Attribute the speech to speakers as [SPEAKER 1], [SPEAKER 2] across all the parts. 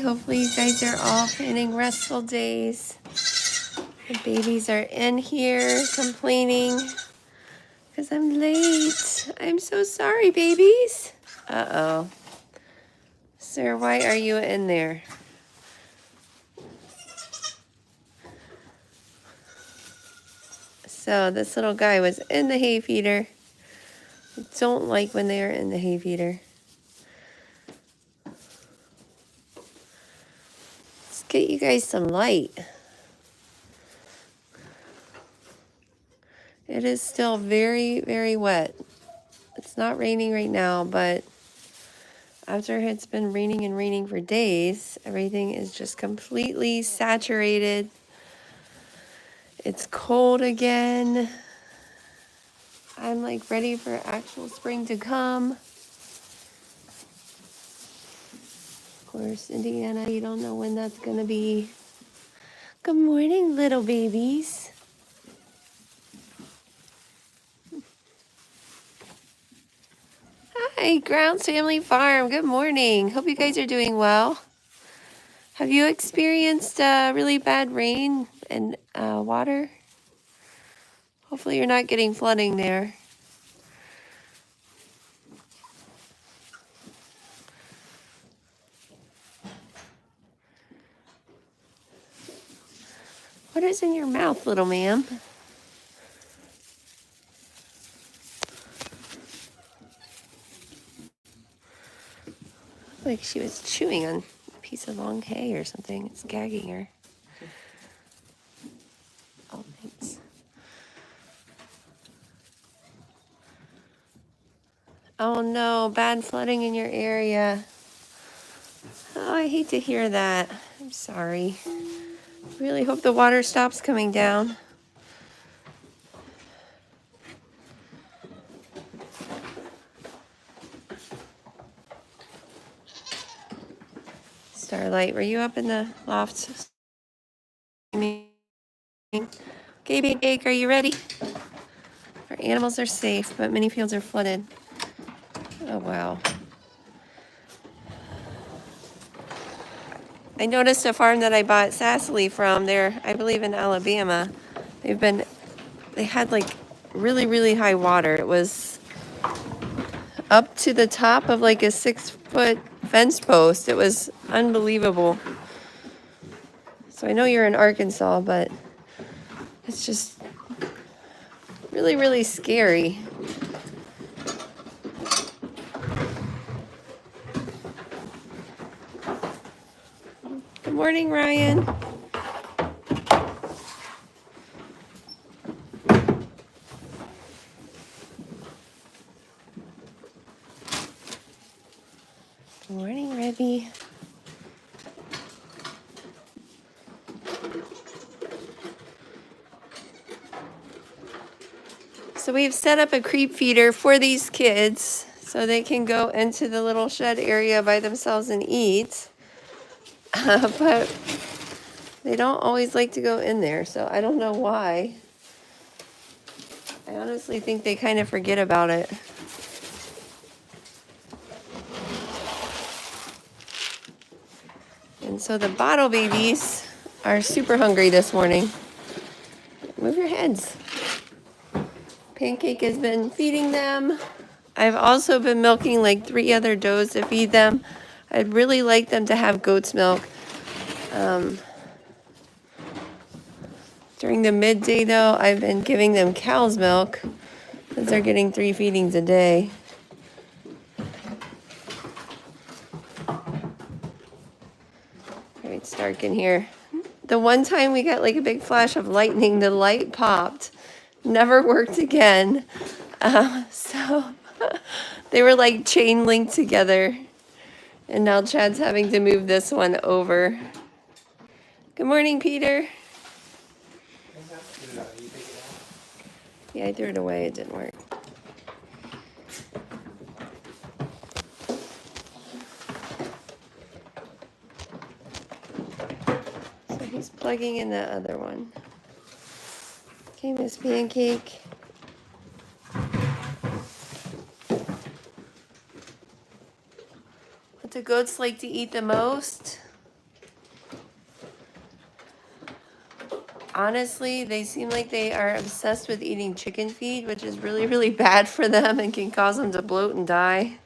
[SPEAKER 1] Hopefully you guys are all planning restful days. The babies are in here complaining because I'm late. I'm so sorry, babies. Uh-oh. Sir, why are you in there? So this little guy was in the hay feeder. I don't like when they are in the hay feeder. Let's get you guys some light. It is still very, very wet. It's not raining right now, but after it's been raining and raining for days, everything is just completely saturated. It's cold again. I'm like ready for actual spring to come. Of course, Indiana, you don't know when that's gonna be. Good morning, little babies. Hi, Grounds Family Farm. Good morning. Hope you guys are doing well. Have you experienced really bad rain and water? Hopefully you're not getting flooding there. What is in your mouth, little ma'am? Like she was chewing on a piece of long hay or something. It's gagging her. Oh, thanks. Oh no, bad flooding in your area. Oh, I hate to hear that. I'm sorry. Really hope the water stops coming down. Starlight, were you up in the loft? Okay, Big Cake, are you ready? Our animals are safe, but many fields are flooded. Oh, wow. I noticed a farm that I bought Sassily from there, I believe in Alabama. They had like really, really high water. It was up to the top of like a 6-foot fence post. It was unbelievable. So I know you're in Arkansas, but it's just really, really scary. Good morning, Ryan. Good morning, Rebby. So we've set up a creep feeder for these kids so they can go into the little shed area by themselves and eat. But they don't always like to go in there, so I don't know why. I honestly think they kind of forget about it. And so the bottle babies are super hungry this morning. Move your heads. Pancake has been feeding them. I've also been milking like 3 other does to feed them. I'd really like them to have goat's milk. During the midday though, I've been giving them cow's milk since they're getting 3 feedings a day. It's dark in here. The one time we got like a big flash of lightning, the light popped. Never worked again. So they were like chain linked together. And now Chad's having to move this one over. Good morning, Peter. Yeah, I threw it away. It didn't work. So he's plugging in the other one. Okay, Miss Pancake. What do goats like to eat the most? honestly, they seem like they are obsessed with eating chicken feed, which is really, really bad for them and can cause them to bloat and die.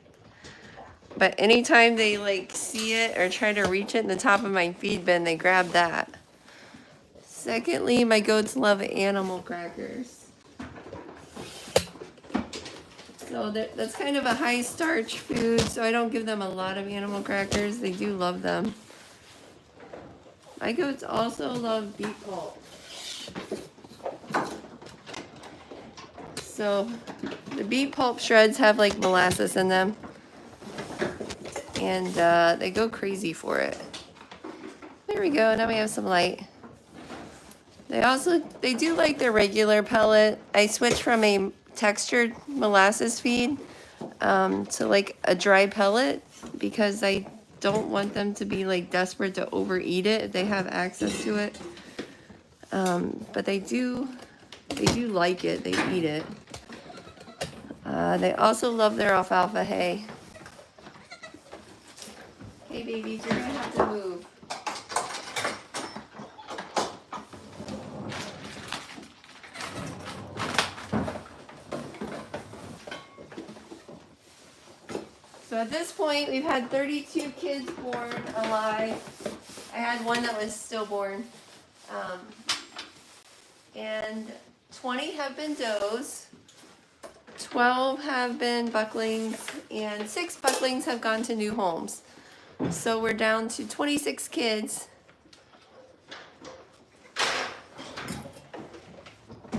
[SPEAKER 1] But anytime they like see it or try to reach it in the top of my feed bin, they grab that. Secondly, my goats love animal crackers. So that's kind of a high starch food, so I don't give them a lot of animal crackers. They do love them. My goats also love beet pulp. So the beet pulp shreds have like molasses in them, and they go crazy for it. There we go, now we have some light. They do like the regular pellet. I switched from a textured molasses feed to like a dry pellet because I don't want them to be like desperate to overeat it if they have access to it. But they do like it, they eat it. They also love their alfalfa hay. Hey babies, you're gonna have to move. So at this point, we've had 32 kids born alive. I had one that was stillborn. And 20 have been does, 12 have been bucklings, and 6 bucklings have gone to new homes. So we're down to 26 kids.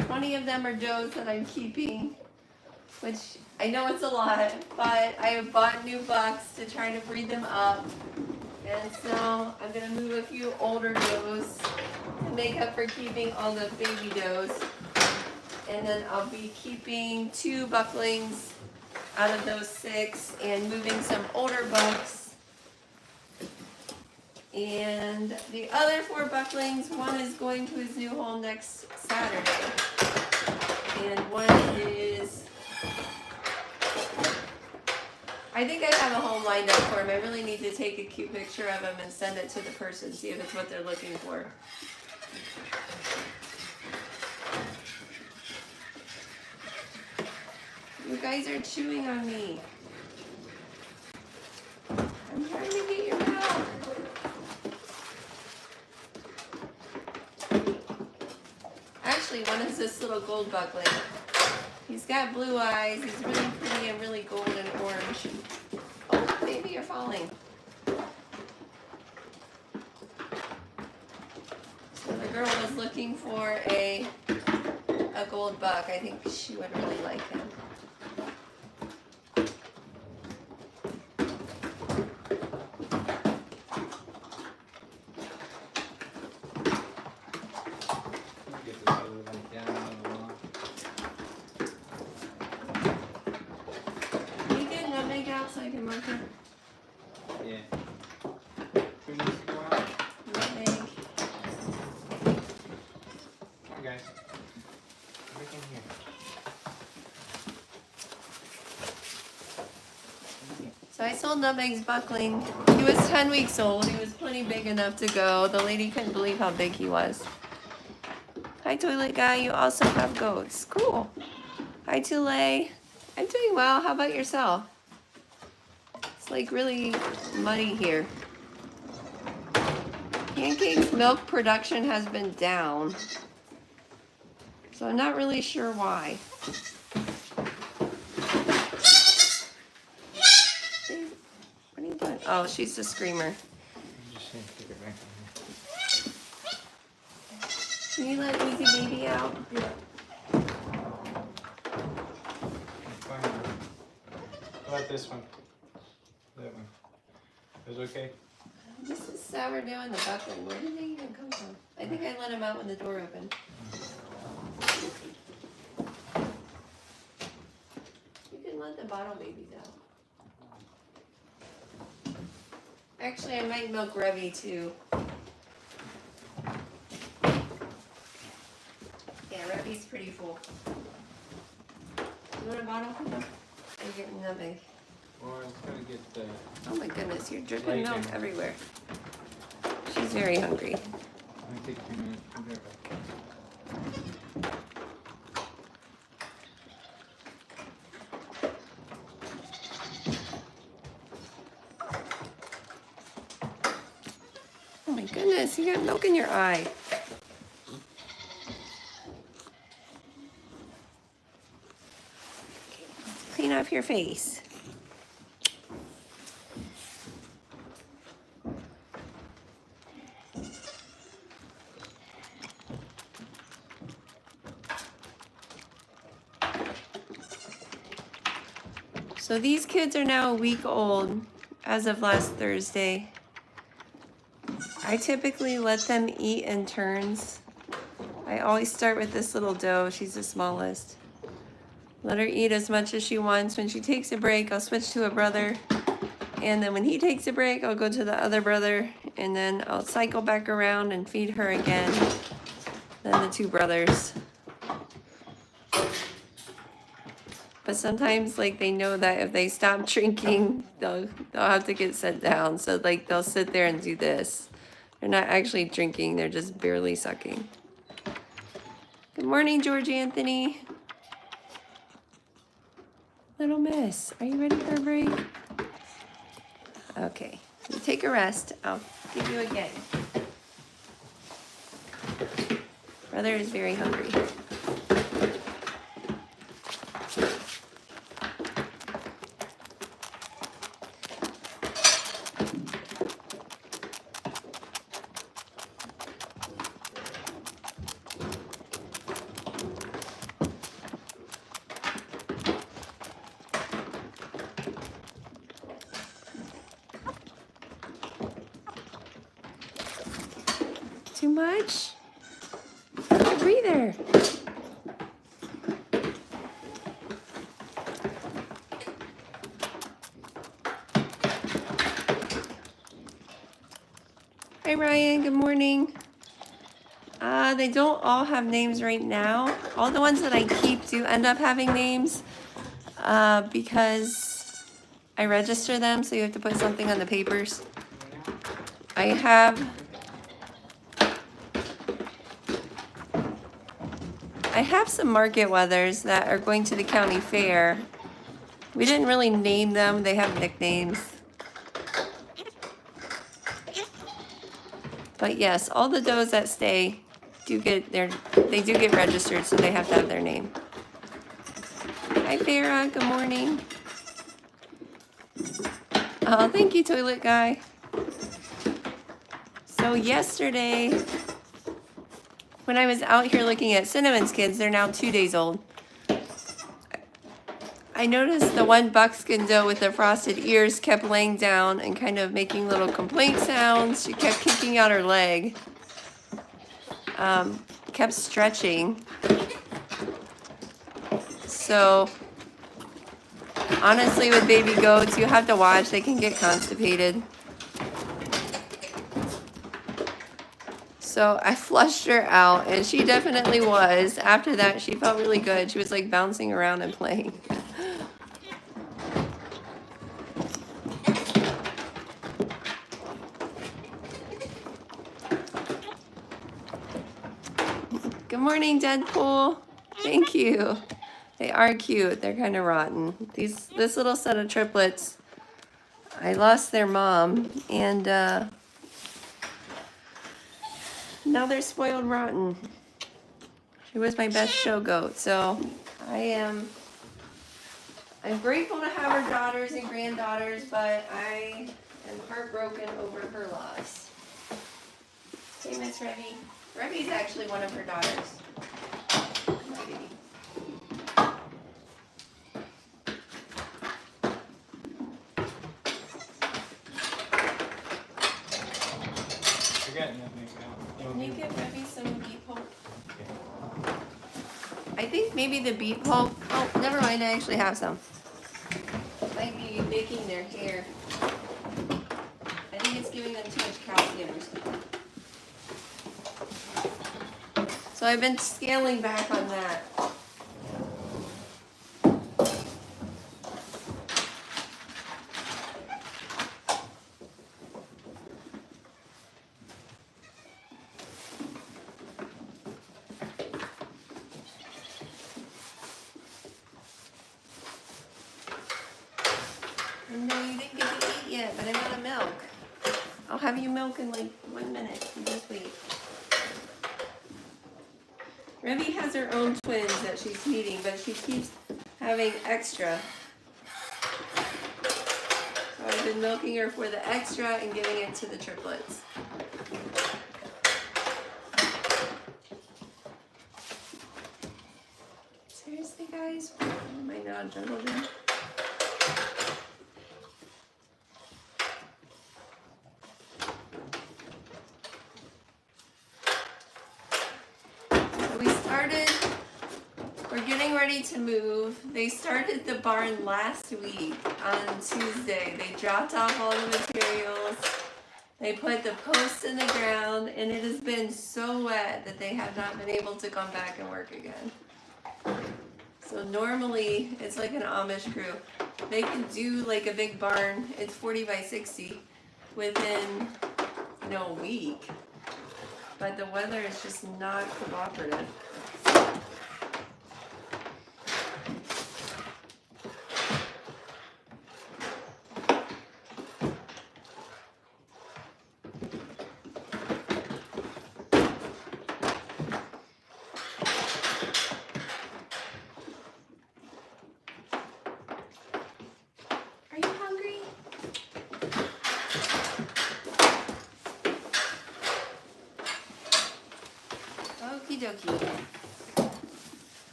[SPEAKER 1] 20 of them are does that I'm keeping, which I know it's a lot, but I have bought new bucks to try to breed them up. And so I'm gonna move a few older does to make up for keeping all the baby does. And then I'll be keeping 2 bucklings out of those 6 and moving some older bucks. And the other 4 bucklings, one is going to his new home next Saturday. And one is, I think I have a home lined up for him. I really need to take a cute picture of him and send it to the person, see if it's what they're looking for. You guys are chewing on me. I'm trying to get your mouth. Actually, one is this little gold buckling. He's got blue eyes. He's really pretty and really gold and orange. Oh, baby, you're falling. So the girl was looking for a gold buck. I think she would really like him. So I can mark it.
[SPEAKER 2] Yeah. Who needs to go out?
[SPEAKER 1] Nutmeg.
[SPEAKER 2] Come on, guys. Look in here.
[SPEAKER 1] So I sold Nutmeg's buckling. He was 10 weeks old. He was plenty big enough to go. The lady couldn't believe how big he was. Hi, toilet guy. You also have goats. Cool. Hi, Tule. I'm doing well. How about yourself? It's like really muddy here. Pancake's milk production has been down. So I'm not really sure why. What are you doing? Oh, she's a screamer.
[SPEAKER 2] Just take it back on here.
[SPEAKER 1] Can you let Easy Baby out?
[SPEAKER 2] Yeah. Fine. How about this one? That one. Is okay?
[SPEAKER 1] This is sourdough in the buckling. Where did they even come from? I think I let him out when the door opened. You can let the bottle babies out. Actually, I might milk Revy too. Yeah, Revy's pretty full. You want a bottle? No. I'm getting nutmeg.
[SPEAKER 2] Well, I was gonna get the.
[SPEAKER 1] Oh my goodness, you're dripping
[SPEAKER 2] Light
[SPEAKER 1] milk
[SPEAKER 2] in.
[SPEAKER 1] everywhere. She's very hungry.
[SPEAKER 2] Might take 2 minutes. We'll be right back.
[SPEAKER 1] Oh my goodness, you got milk in your eye. Clean off your face. So these kids are now a week old as of last Thursday. I typically let them eat in turns. I always start with this little doe. She's the smallest. Let her eat as much as she wants. When she takes a break, I'll switch to a brother. And then when he takes a break, I'll go to the other brother. And then I'll cycle back around and feed her again. Then the 2 brothers. But sometimes, like, they know that if they stop drinking, they'll have to get set down. So, like, they'll sit there and do this. They're not actually drinking. They're just barely sucking. Good morning, George Anthony. Little miss, are you ready for a break? Okay, you take a rest. I'll give you again. Brother is very hungry. Too much? Take a breather. Hi Ryan, good morning. They don't all have names right now. All the ones that I keep do end up having names because I register them, so you have to put something on the papers. I have some market weathers that are going to the county fair. We didn't really name them, they have nicknames. But yes, all the does that stay they do get registered, so they have to have their name. Hi Farah, good morning. Oh, thank you, toilet guy. So yesterday, when I was out here looking at Cinnamon's kids, they're now 2 days old. I noticed the one buckskin doe with the frosted ears kept laying down and kind of making little complaint sounds. She kept kicking out her leg. Kept stretching. So honestly, with baby goats, you have to watch. They can get constipated. So I flushed her out, and she definitely was. After that, she felt really good. She was like bouncing around and playing. Good morning, Deadpool. Thank you. They are cute. They're kind of rotten. This little set of triplets, I lost their mom, and now they're spoiled rotten. She was my best show goat, so I'm grateful to have her daughters and granddaughters, but I am heartbroken over her loss. Hey, Miss Revy. Revy's actually one of her daughters. My baby. Can you give Revy some beet pulp? I think maybe the beet pulp. Oh, never mind. I actually have some. Might be making their hair. I think it's giving them too much calcium or something. So I've been scaling back on that. have you milk in like 1 minute. You just wait. Revy has her own twins that she's feeding, but she keeps having extra. So I've been milking her for the extra and giving it to the triplets. Seriously, guys? Am I not juggling? We're getting ready to move. They started the barn last week on Tuesday. They dropped off all the materials. They put the posts in the ground, and it has been so wet that they have not been able to come back and work again. So normally it's like an Amish crew. They can do like a big barn. It's 40 by 60 within, a week. But the weather is just not cooperative.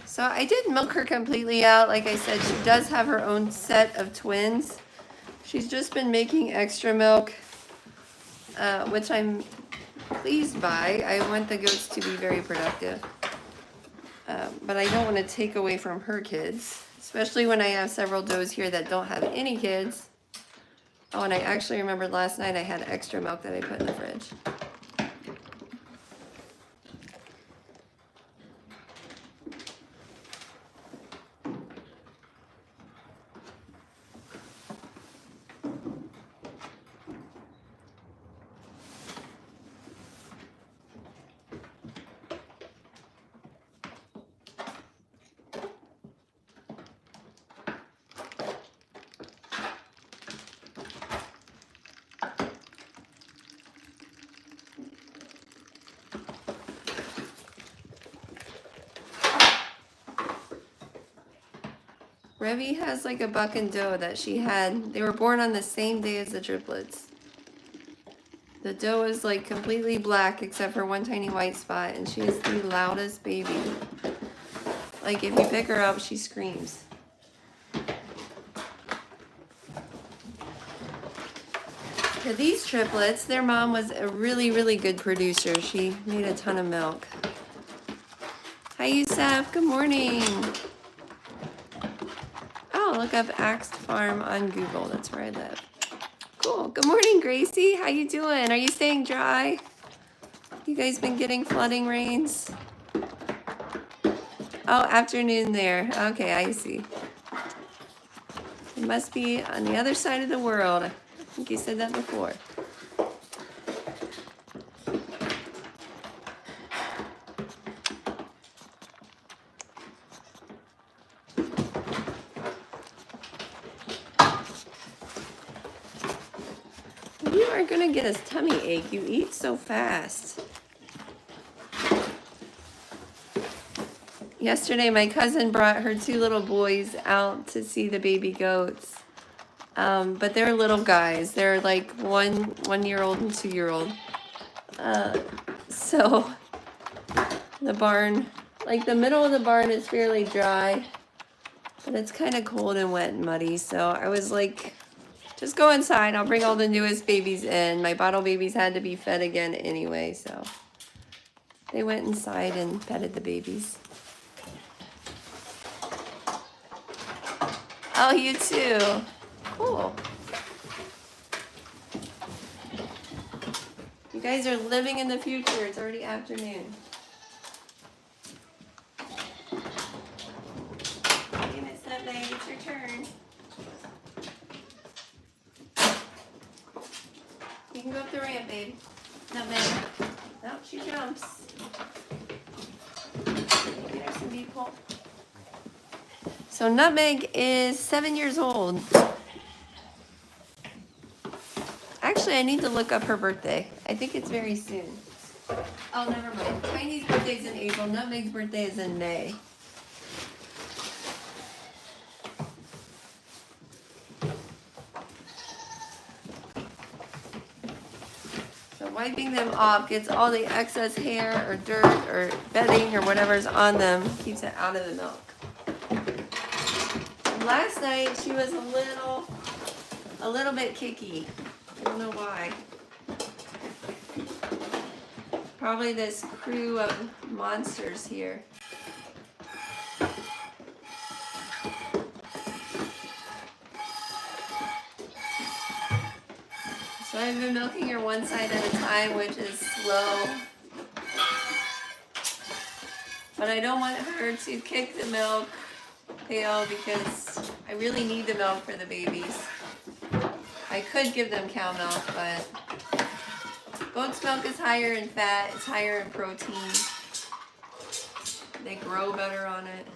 [SPEAKER 1] So I did milk her completely out. Like I said, she does have her own set of twins. She's just been making extra milk, which I'm pleased by. I want the goats to be very productive. But I don't want to take away from her kids, especially when I have several does here that don't have any kids. Oh, and I actually remembered last night I had extra milk that I put in the fridge. Revy has like a buck and doe that she had. They were born on the same day as the triplets. The doe is like completely black except for one tiny white spot, and she is the loudest baby. Like if you pick her up, she screams. For these triplets, their mom was a really, really good producer. She made a ton of milk. Hi, Yusef. Good morning. Oh, look up Axe Farm on Google. That's where I live. Cool. Good morning, Gracie. How you doing? Are you staying dry? You guys been getting flooding rains? Oh, afternoon there. Okay, I see. It must be on the other side of the world. I think you said that before. You are gonna get a tummy ache. You eat so fast. Yesterday, my cousin brought her two little boys out to see the baby goats. But they're little guys. They're like 1 year old and 2 year old. So the barn, like the middle of the barn is fairly dry, but it's kind of cold and wet and muddy. So I was like, just go inside. I'll bring all the newest babies in. My bottle babies had to be fed again anyway, so they went inside and petted the babies. Oh, you too. Cool. You guys are living in the future. It's already afternoon. Hey, Miss Nutmeg, it's your turn. You can go up the ramp, babe. Nutmeg. No, she jumps. Get her some beef pulp. So Nutmeg is 7 years old. Actually, Actually, I need to look up her birthday. I think it's very soon. Oh, never mind. Tiny's birthday's in April. Nutmeg's birthday is in May. So wiping them off gets all the excess hair or dirt or bedding or whatever's on them, keeps it out of the milk. Last night she was a little bit kicky. I don't know why. Probably this crew of monsters here. So I've been milking her one side at a time, which is slow. But I don't want her to kick the milk pail because I really need the milk for the babies. I could give them cow milk, but goat's milk is higher in fat, it's higher in protein. They grow better on it.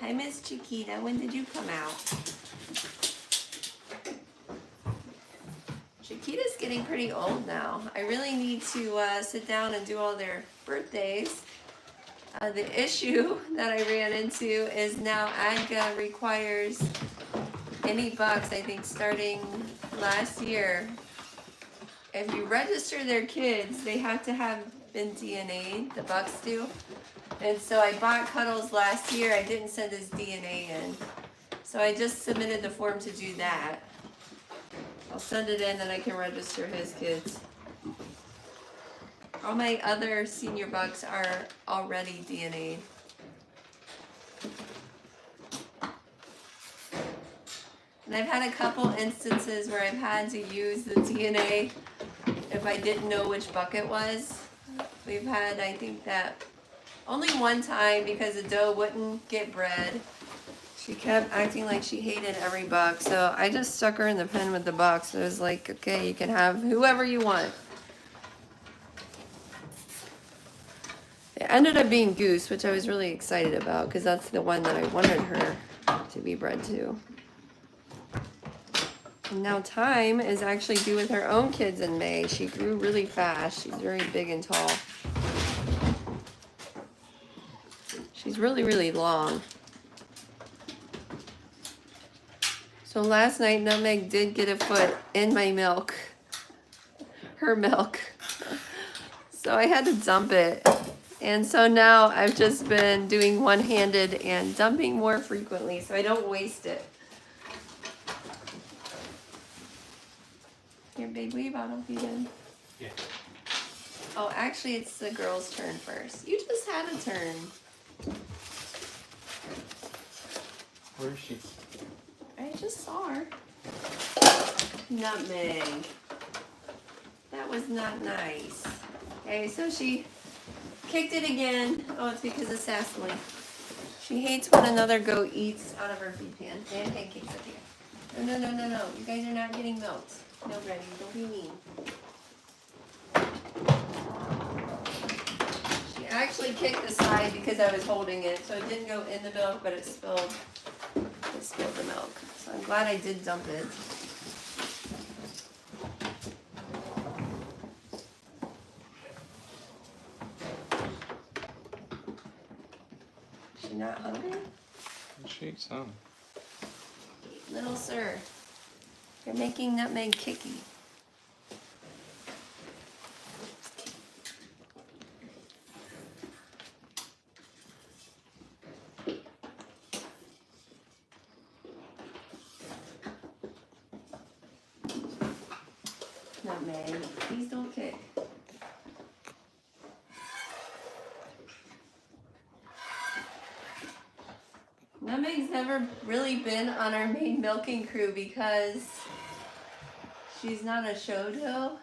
[SPEAKER 1] Hi, Miss Chiquita. When did you come out? Chiquita's getting pretty old now. I really need to sit down and do all their birthdays. The issue that I ran into is now AGA requires any bucks, I think starting last year, if you register their kids, they have to have been DNA'd, the bucks do. And so I bought Cuddles last year. I didn't send his DNA in. So I just submitted the form to do that. I'll send it in and I can register his kids. All my other senior bucks are already DNA'd. And I've had a couple instances where I've had to use the DNA if I didn't know which buck it was. We've had, I think that only one time because the doe wouldn't get bred. She kept acting like she hated every buck. So I just stuck her in the pen with the bucks. It was like, okay, you can have whoever you want. It ended up being Goose, which I was really excited about because that's the one that I wanted her to be bred to. And now Time is actually due with her own kids in May. She grew really fast. She's very big and tall. She's really, really long. So last night, Nutmeg did get a foot in my milk. Her milk. So I had to dump it. And so now I've just been doing one-handed and dumping more frequently so I don't waste it. Here, babe, will you bottle feed in?
[SPEAKER 2] Yeah.
[SPEAKER 1] Oh, actually, it's the girl's turn first. You just had a turn.
[SPEAKER 2] Where is she?
[SPEAKER 1] I just saw her. Nutmeg. That was not nice. Okay, so she kicked it again. Oh, it's because of Cecily. She hates when another goat eats out of her feed pan. They have pancakes up here. No, no, no, no, no. You guys are not getting milked. No, Reddy, don't be mean. She actually kicked the side because I was holding it, so it didn't go in the milk, but it spilled the milk. So I'm glad I did dump it. Is she not hungry?
[SPEAKER 2] She ate some.
[SPEAKER 1] Little sir, you're making Nutmeg kicky. Nutmeg, please don't kick. Nutmeg's never really been on our main milking crew because she's not a show doe.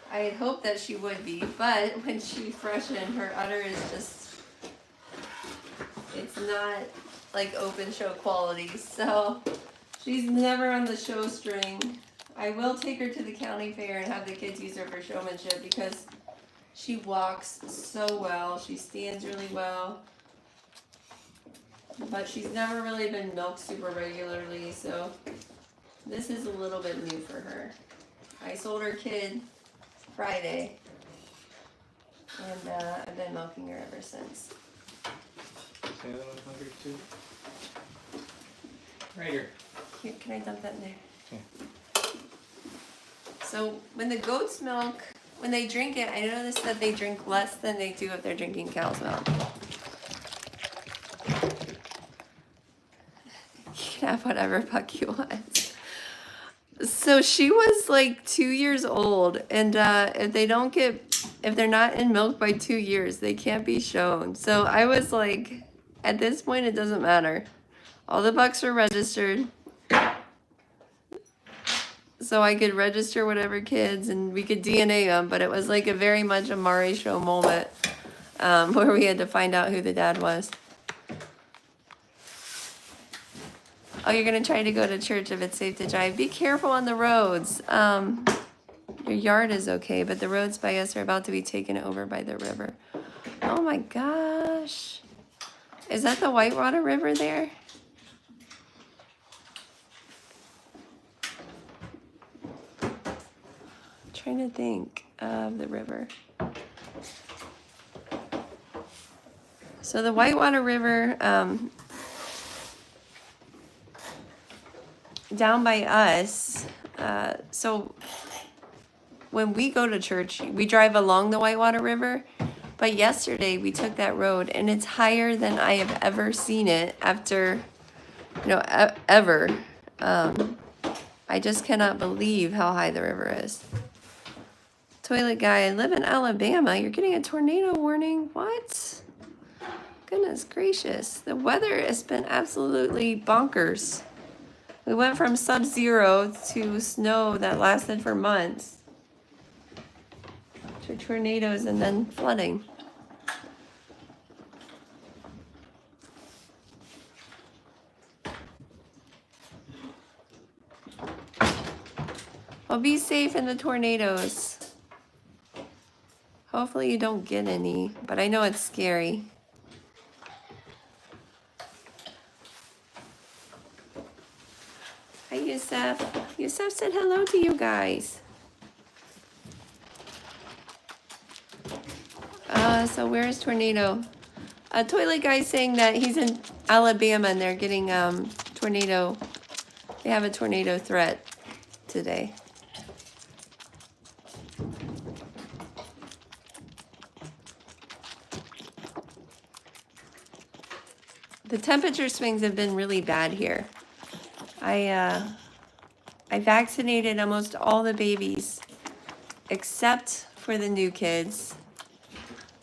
[SPEAKER 1] I had hoped that she would be, but when she freshened, her udder is just, it's not like open show quality. So She's never on the show string. I will take her to the county fair and have the kids use her for showmanship because she walks so well. She stands really well. But she's never really been milked super regularly, so this is a little bit new for her. I sold her kid Friday, and I've been milking her ever since.
[SPEAKER 2] Is the other one hungry too? Right here.
[SPEAKER 1] Here, can I dump that in there?
[SPEAKER 2] Okay.
[SPEAKER 1] So when the goats milk, when they drink it, I noticed that they drink less than they do if they're drinking cow's milk. You can have whatever puck you want. So she was like 2 years old, and if they're not in milk by 2 years, they can't be shown. So I was like, at this point, it doesn't matter. All the bucks are registered. So I could register whatever kids, and we could DNA them, but it was like a very much a Mari show moment where we had to find out who the dad was. Oh, you're going to try to go to church if it's safe to drive. Be careful on the roads. Your yard is okay, but the roads by us are about to be taken over by the river. Oh my gosh. Is that the Whitewater River there? I'm trying to think of the river. So the Whitewater River, down by us, so when we go to church, we drive along the Whitewater River, but yesterday we took that road and it's higher than I have ever seen it after, ever. I just cannot believe how high the river is. Toilet guy, I live in Alabama. You're getting a tornado warning? What? Goodness gracious. The weather has been absolutely bonkers. We went from sub-zero to snow that lasted for months to tornadoes and then flooding. Well, be safe in the tornadoes. Hopefully you don't get any, but I know it's scary. Hi, Yusef. Yusef said hello to you guys. So where's tornado? A toilet guy saying that he's in Alabama and they're getting tornado. They have a tornado threat today. The temperature swings have been really bad here. I vaccinated almost all the babies except for the new kids.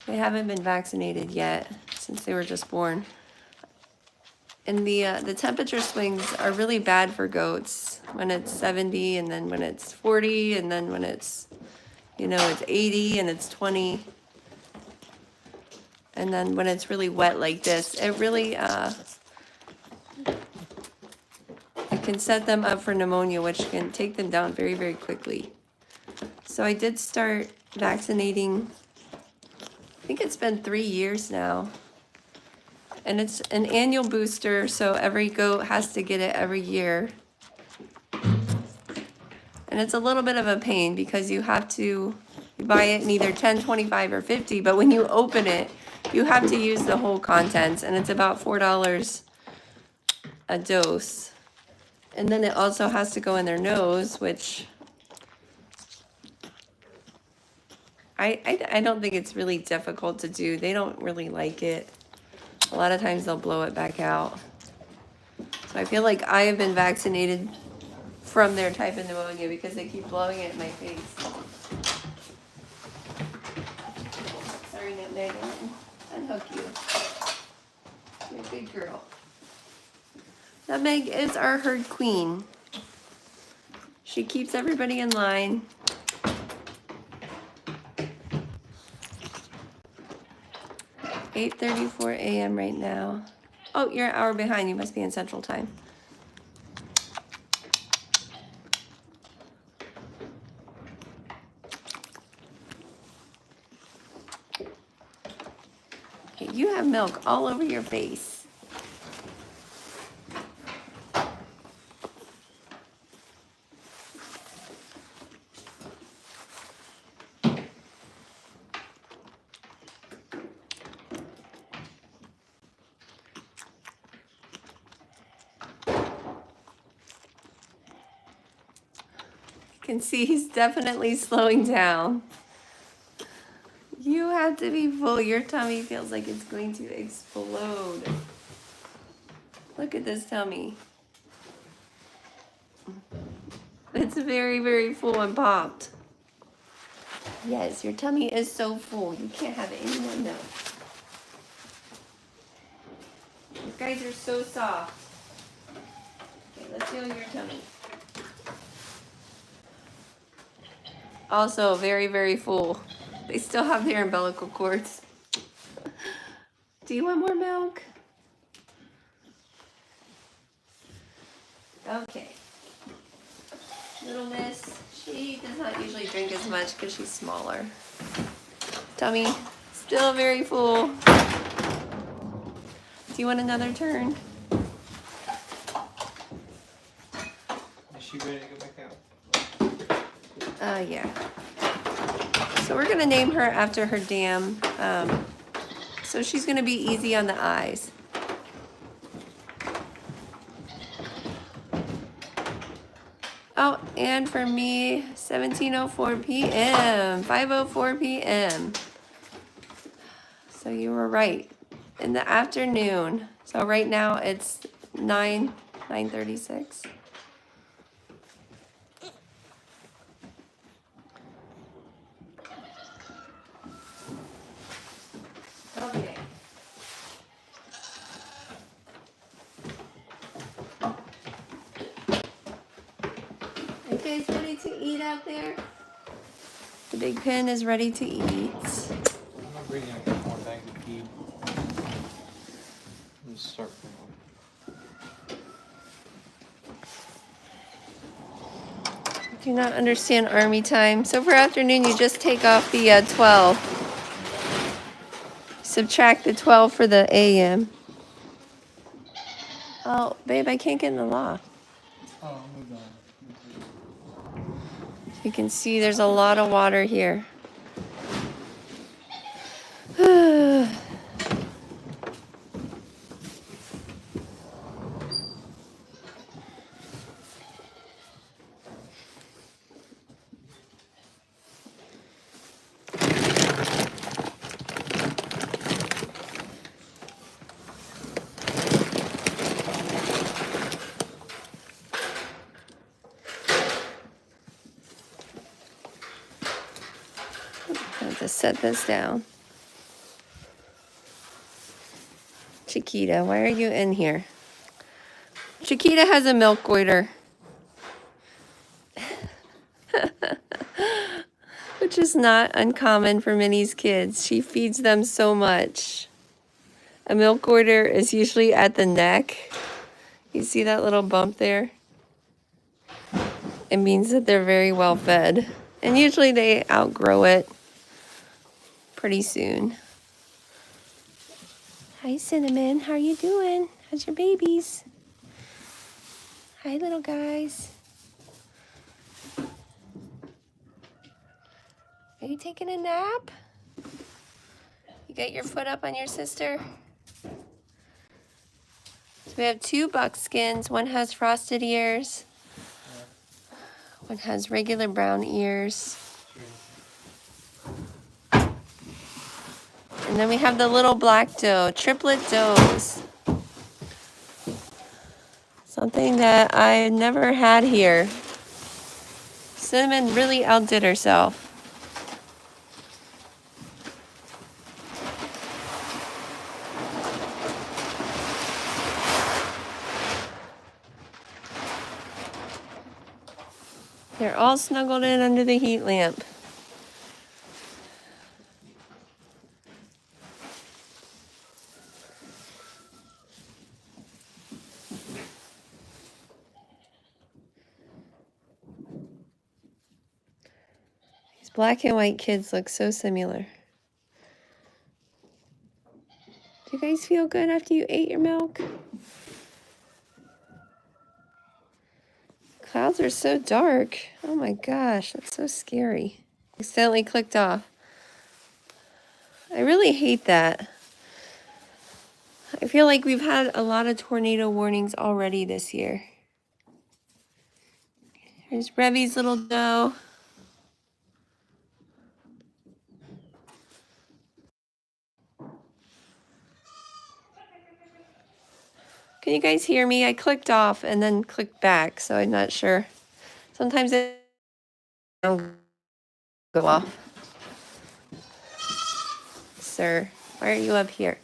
[SPEAKER 1] They haven't been vaccinated yet since they were just born. And the temperature swings are really bad for goats when it's 70 and then when it's 40 and then when it's, it's 80 and it's 20. And then when it's really wet like this, it really, it can set them up for pneumonia, which can take them down very, very quickly. So I did start vaccinating, I think it's been 3 years now. And it's an annual booster, so every goat has to get it every year. And it's a little bit of a pain because you have to buy it in either 10, 25, or 50, but when you open it, you have to use the whole contents, and it's about $4 a dose. And then it also has to go in their nose, which I don't think it's really difficult to do. They don't really like it. A lot of times they'll blow it back out. So I feel like I have been vaccinated from their type of pneumonia because they keep blowing it in my face. Sorry, Nutmeg, I didn't unhook you. You're a good girl. Nutmeg is our herd queen. She keeps everybody in line. $8:34 a.m. right now. Oh, you're an hour behind. You must be in Central Time. You have milk all over your face. You can see he's definitely slowing down. You have to be full. Your tummy feels like it's going to explode. Look at this tummy. It's very, very full and popped. Yes, your tummy is so full. You can't have any more milk. You guys are so soft. Okay, let's feel your tummy. Also very, very full. They still have their umbilical cords. Do you want more milk? Okay. Little miss, she does not usually drink as much because she's smaller. Tummy, still very full. Do you want another turn?
[SPEAKER 2] Is she ready to go back out?
[SPEAKER 1] Yeah. So we're gonna name her after her dam. So she's gonna be easy on the eyes. Oh, and for me, 17:04 p.m., 5:04 p.m. So you were right, in the afternoon. So right now it's 9:36. Okay. You guys ready to eat out there? The big pen is ready to eat.
[SPEAKER 2] I'm not bringing a couple more bags of feed. Let's start from
[SPEAKER 1] Do not understand army time. So for afternoon, you just take off the 12. Subtract the 12 for the AM. Oh, babe, I can't get in the loft.
[SPEAKER 2] Oh, moved on.
[SPEAKER 1] You can see there's a lot of water here. I have to set this down. Chiquita, why are you in here? Chiquita has a milk goiter. Which is not uncommon for Minnie's kids. She feeds them so much. A milk goiter is usually at the neck. You see that little bump there? It means that they're very well fed. And usually they outgrow it pretty soon. Hi, Cinnamon. How are you doing? How's your babies? Hi, little guys. Are you taking a nap? You got your foot up on your sister? So we have 2 buckskins. One has frosted ears. One has regular brown ears. And then we have the little black doe, triplet does. Something that I never had here. Cinnamon really outdid herself. They're all snuggled in under the heat lamp. These black and white kids look so similar. guys feel good after you ate your milk? Clouds are so dark. Oh my gosh, that's so scary. Accidentally clicked off. I really hate that. I feel like we've had a lot of tornado warnings already this year. Here's Revy's little doe. Can you guys hear me? I clicked off and then clicked back, so I'm not sure. Sometimes it don't go off. Sir, why are you up here?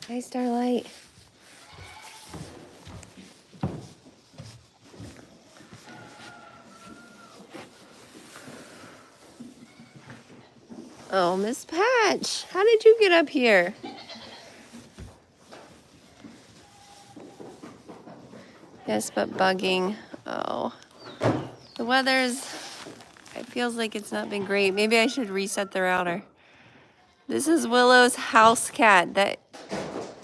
[SPEAKER 1] Hi, Starlight. Oh, Miss Patch, how did you get up here? Yes, but bugging. Oh, the weather's, it feels like it's not been great. Maybe I should reset the router. This is Willow's house cat that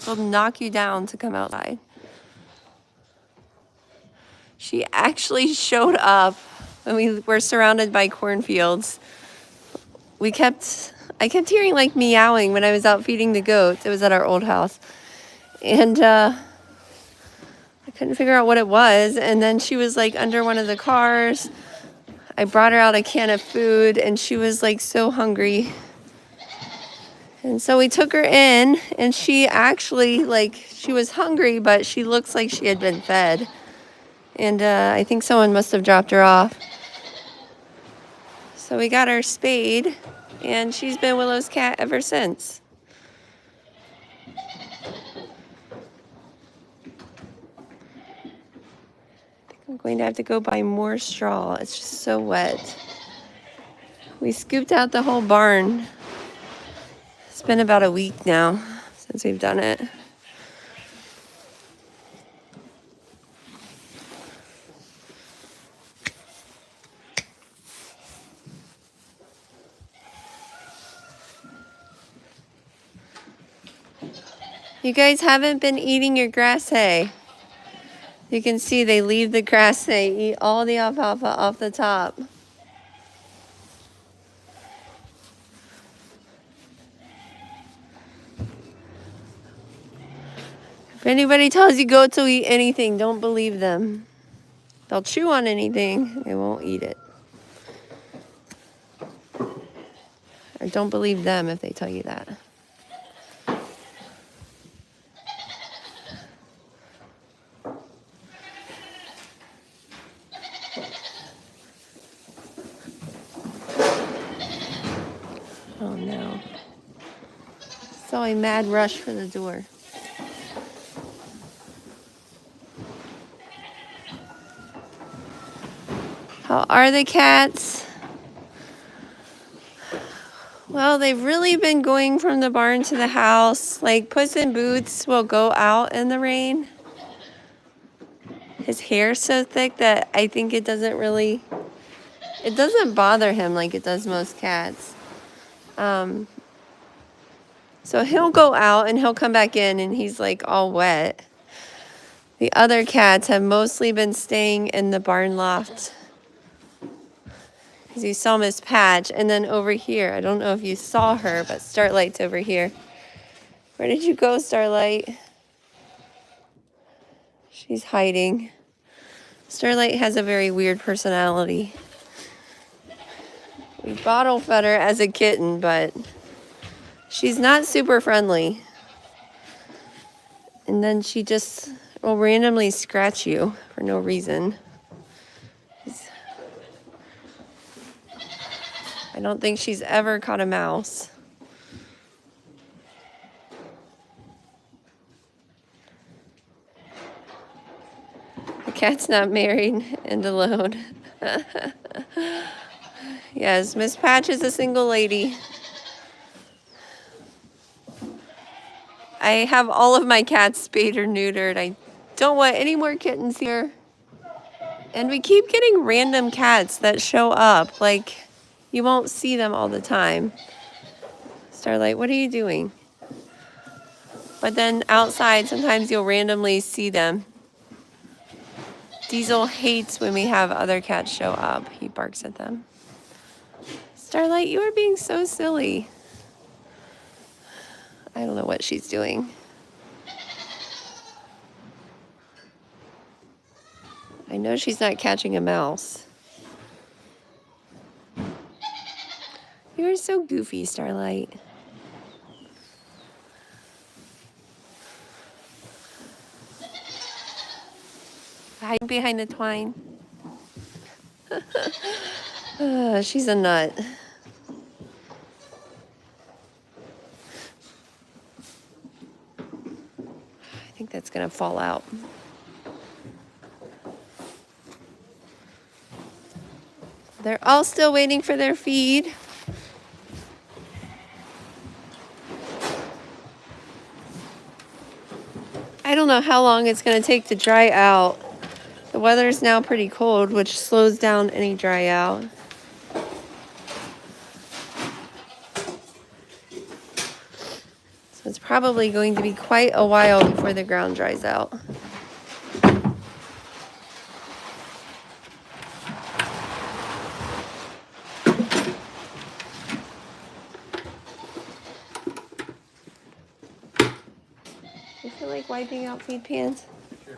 [SPEAKER 1] will knock you down to come outside. She actually showed up when we were surrounded by cornfields. I kept hearing like meowing when I was out feeding the goats. It was at our old house. And I couldn't figure out what it was. And then she was like under one of the cars. I brought her out a can of food and she was like so hungry. And so we took her in and she actually she was hungry, but she looks like she had been fed. And I think someone must have dropped her off. So we got her spayed and she's been Willow's cat ever since. I'm going to have to go buy more straw. It's just so wet. We scooped out the whole barn. It's been about a week now since we've done it. You guys haven't been eating your grass hay. You can see they leave the grass hay, eat all the alfalfa off the top. If anybody tells you goats will eat anything, don't believe them. They'll chew on anything, they won't eat it. Or don't believe them if they tell you that. Oh no. Saw a mad rush for the door. How are the cats? Well, they've really been going from the barn to the house. Like Puss in Boots will go out in the rain. His hair's so thick that I think it doesn't bother him like it does most cats. So he'll go out and he'll come back in and he's like all wet. The other cats have mostly been staying in the barn loft. Because you saw Miss Patch, and then over here, I don't know if you saw her, but Starlight's over here. Where did you go, Starlight? She's hiding. Starlight has a very weird personality. We bottle fed her as a kitten, but she's not super friendly. And then she just will randomly scratch you for no reason. I don't think she's ever caught a mouse. The cat's not married and alone. Yes, Miss Patch is a single lady. I have all of my cats spayed or neutered. I don't want any more kittens here. And we keep getting random cats that show up. Like, you won't see them all the time. Starlight, what are you doing? But then outside, sometimes you'll randomly see them. Diesel hates when we have other cats show up. He barks at them. Starlight, you are being so silly. I don't know what she's doing. I know she's not catching a mouse. You are so goofy, Starlight. Hide behind the twine. She's a nut. I think that's gonna fall out. They're all still waiting for their feed. I don't know how long it's gonna take to dry out. The weather is now pretty cold, which slows down any dry out. So it's probably going to be quite a while before the ground dries out. You feel like wiping out feed pans?
[SPEAKER 2] Sure.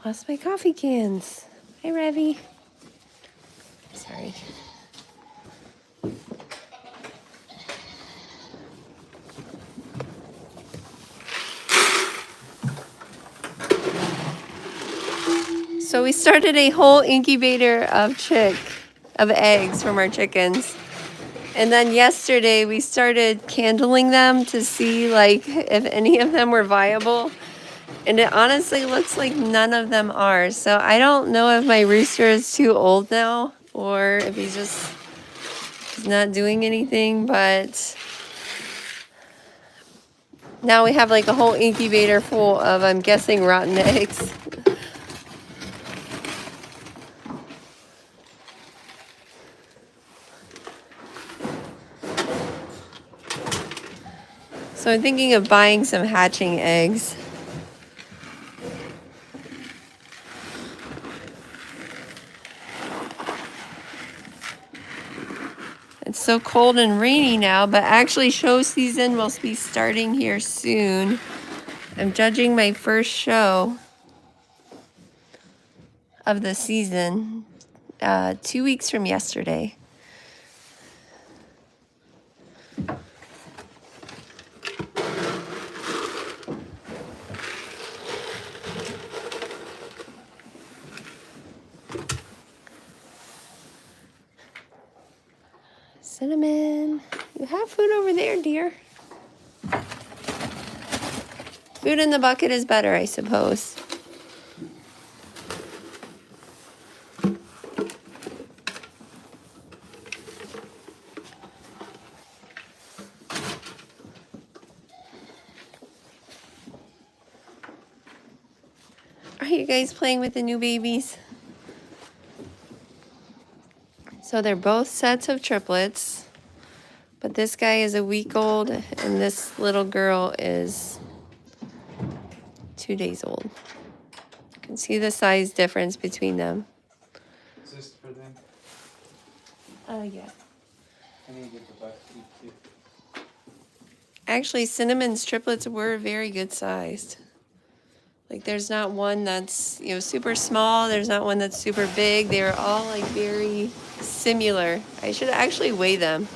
[SPEAKER 1] Lost my coffee cans. Hi, Revy. Sorry. So we started a whole incubator of eggs from our chickens. And then yesterday we started candling them to see like if any of them were viable. And it honestly looks like none of them are. So I don't know if my rooster is too old now or if he's not doing anything, but now we have like a whole incubator full of, I'm guessing, rotten eggs. So I'm thinking of buying some hatching eggs. It's so cold and rainy now, but actually show season will be starting here soon. I'm judging my first show of the season 2 weeks from yesterday. Cinnamon, you have food over there, dear. Food in the bucket is better, I suppose. Are you guys playing with the new babies? So they're both sets of triplets, but this guy is a week old and this little girl is 2 days old. You can see the size difference between them.
[SPEAKER 2] Is this for them?
[SPEAKER 1] Yeah.
[SPEAKER 2] I need to get the buck feed too.
[SPEAKER 1] Actually, Cinnamon's triplets were very good sized. Like there's not one that's, super small. There's not one that's super big. They're all like very similar. I should actually weigh them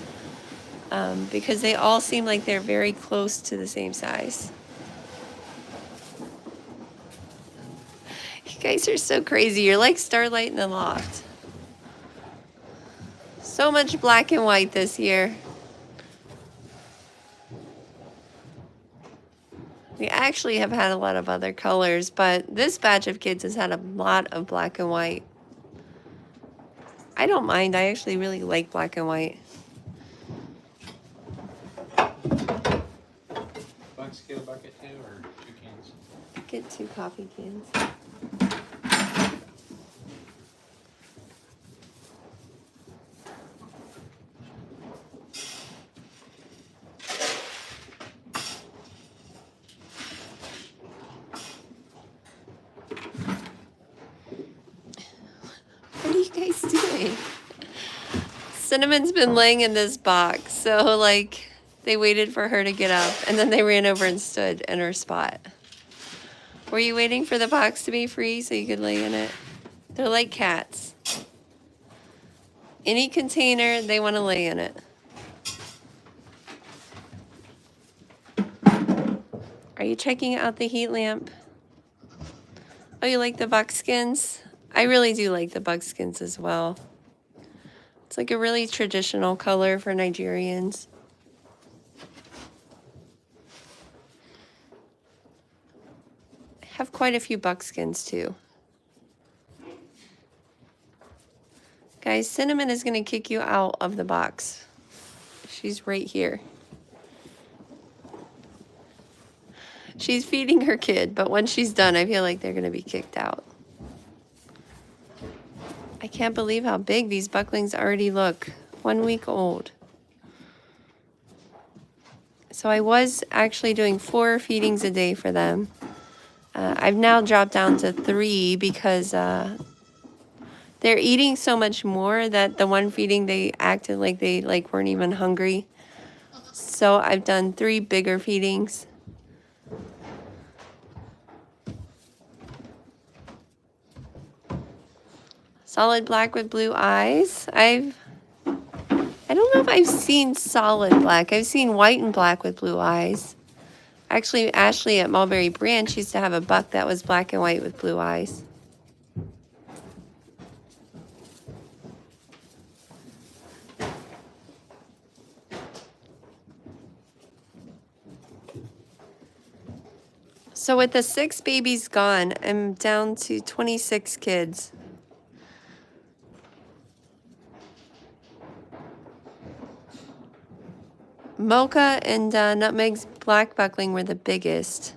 [SPEAKER 1] because they all seem like they're very close to the same size. You guys are so crazy. You're like Starlight in the loft. So much black and white this year. We actually have had a lot of other colors, but this batch of kids has had a lot of black and white. I don't mind. I actually really like black and white.
[SPEAKER 2] Bucks get a bucket too, or 2 cans?
[SPEAKER 1] Get 2 coffee cans. What are you guys doing? Cinnamon's been laying in this box, so like they waited for her to get up and then they ran over and stood in her spot. Were you waiting for the box to be free so you could lay in it? They're like cats. Any container, they want to lay in it. Are you checking out the heat lamp? Oh, you like the buckskins? I really do like the buckskins as well. It's like a really traditional color for Nigerians. I have quite a few buckskins too. Guys, Cinnamon is going to kick you out of the box. She's right here. She's feeding her kid, but when she's done, I feel like they're going to be kicked out. I can't believe how big these bucklings already look. 1 week old. So I was actually doing 4 feedings a day for them. I've now dropped down to 3 because they're eating so much more that the one feeding they acted like they weren't even hungry. So I've done 3 bigger feedings. Solid black with blue eyes. I don't know if I've seen solid black. I've seen white and black with blue eyes. Actually, Ashley at Mulberry Branch used to have a buck that was black and white with blue eyes. So with the 6 babies gone, I'm down to 26 kids. Mocha and Nutmeg's black buckling were the biggest.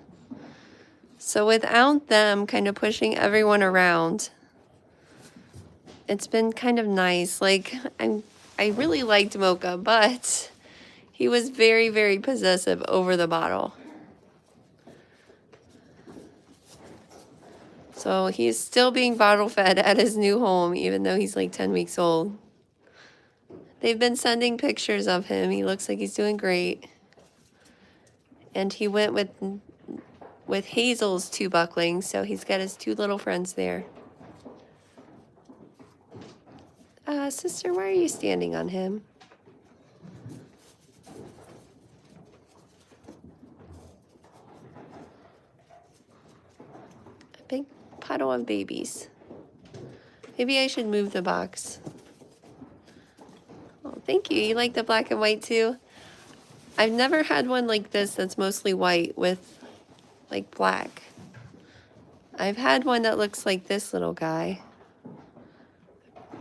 [SPEAKER 1] So without them kind of pushing everyone around, it's been kind of nice. Like, I really liked Mocha, but he was very, very possessive over the bottle. So he's still being bottle fed at his new home, even though he's like 10 weeks old. They've been sending pictures of him. He looks like he's doing great. And he went with Hazel's 2 bucklings, so he's got his 2 little friends there. Sister, why are you standing on him? A big puddle of babies. Maybe I should move the box. Oh, thank you. You like the black and white too? I've never had one like this that's mostly white with like black. I've had one that looks like this little guy.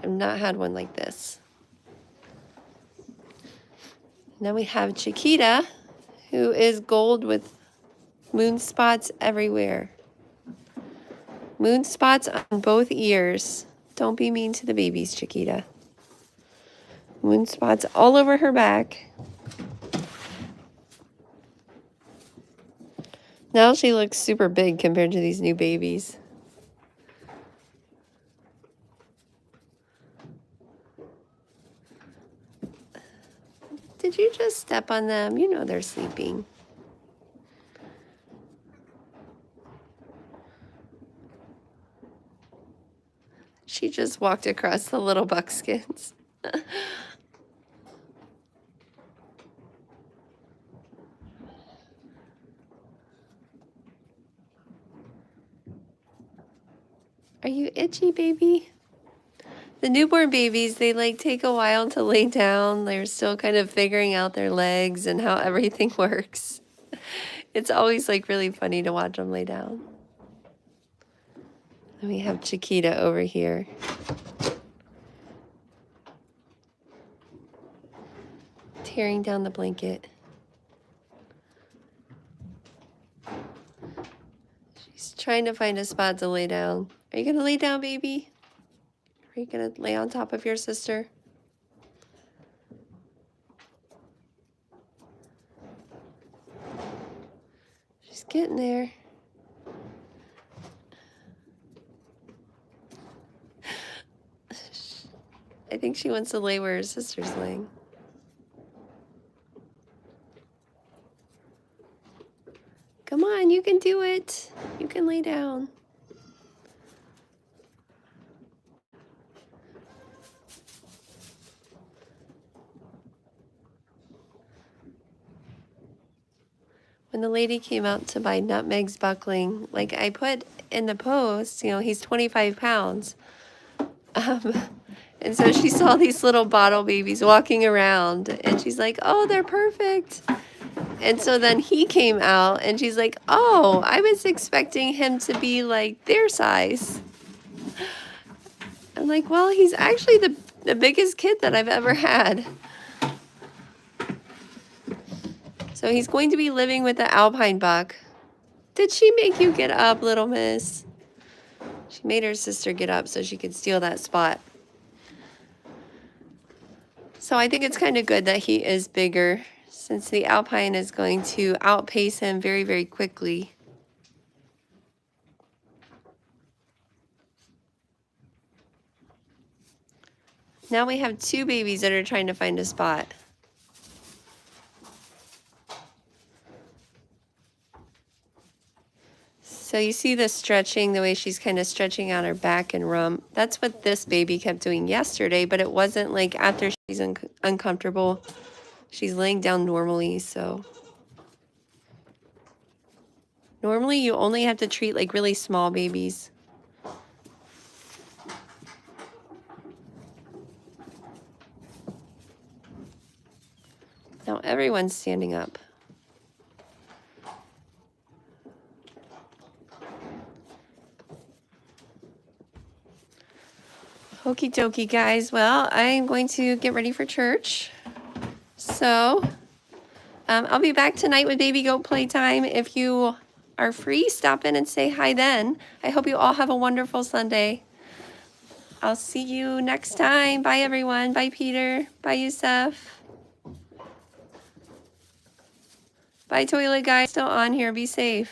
[SPEAKER 1] I've not had one like this. Now we have Chiquita, who is gold with moon spots everywhere. Moon spots on both ears. Don't be mean to the babies, Chiquita. Moon spots all over her back. Now she looks super big compared to these new babies. Did you just step on them? You know they're sleeping. She just walked across the little buckskins. Are you itchy, baby? The newborn babies, they like take a while to lay down. They're still kind of figuring out their legs and how everything works. It's always like really funny to watch them lay down. And we have Chiquita over here. tearing down the blanket. She's trying to find a spot to lay down. Are you going to lay down, baby? Are you going to lay on top of your sister? She's getting there. I think she wants to lay where her sister's laying. Come on, you can do it. You can lay down. When the lady came out to buy Nutmeg's buckling, like I put in the post, you know, he's 25 pounds. And so she saw these little bottle babies walking around and she's like, oh, they're perfect. And so then he came out and she's like, oh, I was expecting him to be like their size. I'm like, well, he's actually the biggest kid that I've ever had. So he's going to be living with the Alpine buck. Did she make you get up, little miss? She made her sister get up so she could steal that spot. So I think it's kind of good that he is bigger, since the Alpine is going to outpace him very, very quickly. Now we have two babies that are trying to find a spot. So you see the stretching, the way she's kind of stretching out her back and rump. That's what this baby kept doing yesterday, but it wasn't like after she's uncomfortable. She's laying down normally, so. Normally you only have to treat like really small babies. Now everyone's standing up. Okie dokie, guys. Well, I'm going to get ready for church. So, I'll be back tonight with baby goat playtime. If you are free, stop in and say hi then. I hope you all have a wonderful Sunday. I'll see you next time. Bye, everyone. Bye, Peter. Bye, Yusuf. Bye, toilet guy. Still on here. Be safe.